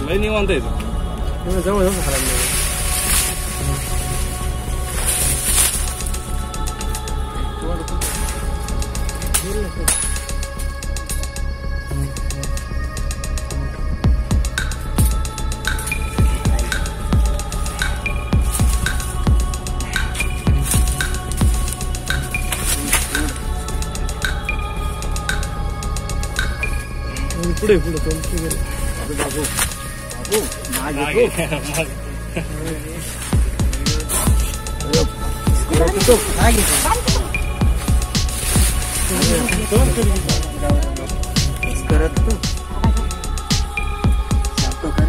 लय निवांत आहे जवळ जवळ खराब पुढे पुढे बाबू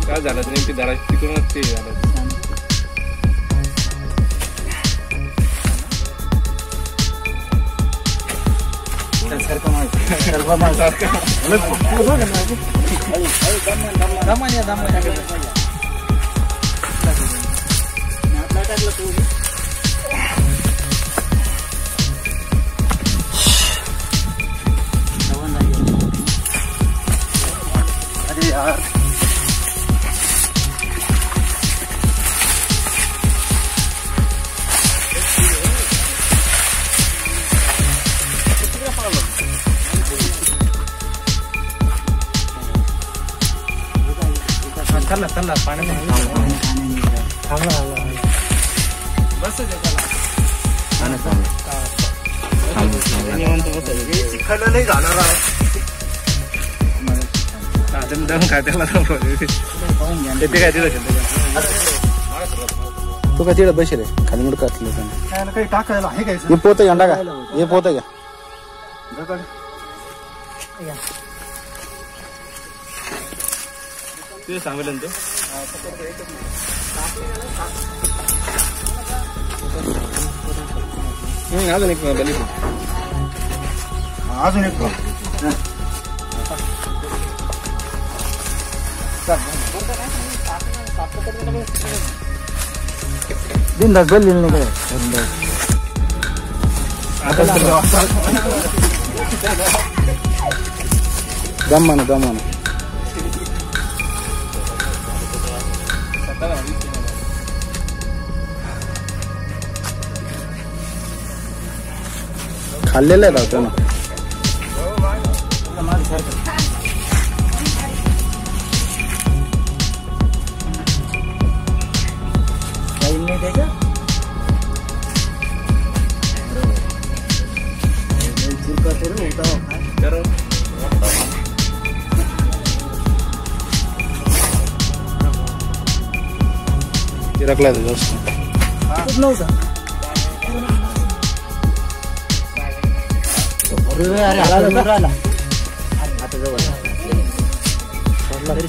काय झालं नेमकी धडा तिकडूनच ते झालं अरे यार चला चला पाणी बस चिखल नाही जाणार दम काय त्याला येते काय तिथं तू काय तिथं बसेल खाली मुडका काही टाकायला आहे काय हे पोत घ्या टाका हे पोत घ्या ते सांगितलं तो अजून एक बली अजून एक बिंदास बली नाही दमाना दमाना खाल्लेलं आहे राहतो ना रखला नव्हता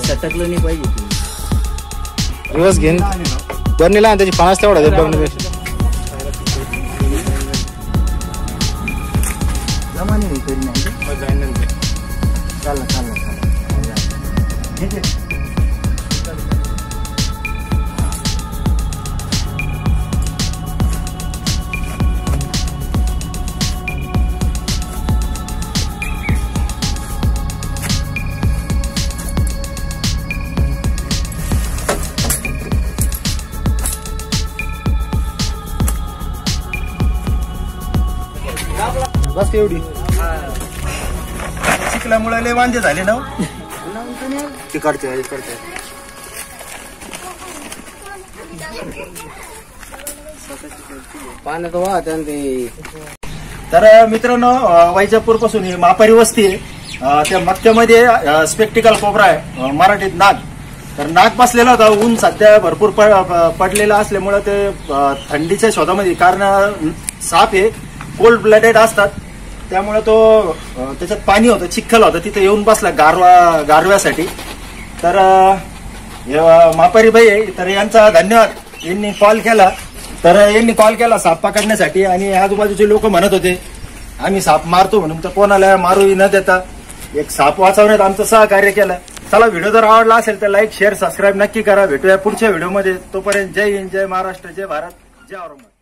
सटकलं नाही पाहिजे दिवस घेऊन बरणीला त्याची 5 तेवढा जमाने नाही तरी नाही चालला चालला बस एवढी चिखलामुळे लय वांदे झाले ना तिकडचे इकडचे पाण्यात वाहत ते तर मित्रांनो वैजापूर पासून ही मापारी वस्ती आहे त्या मक्क्यामध्ये स्पेक्टिकल कोबरा आहे मराठीत नाग तर नाग बसलेला होता ऊन सध्या भरपूर पडलेला असल्यामुळे ते थंडीच्या शोधामध्ये कारण साप हे कोल्ड ब्लडेड असतात त्यामुळे तो त्याच्यात पाणी होतं चिखल होतं तिथे येऊन बसला गारव्यासाठी तर मापारी भाई आहे तर यांचा धन्यवाद यांनी कॉल केला साप पकडण्यासाठी आणि आजूबाजूचे लोक म्हणत होते आम्ही साप मारतो म्हणून तर कोणाला मारू न देता एक साप वाचवण्यात आमचं सहकार्य केलं चला, व्हिडिओ जर आवडला असेल तर लाईक शेअर सबस्क्राईब नक्की करा. भेटूया पुढच्या व्हिडिओमध्ये. तोपर्यंत जय हिंद, जय महाराष्ट्र, जय भारत, जय औरंगाबाद.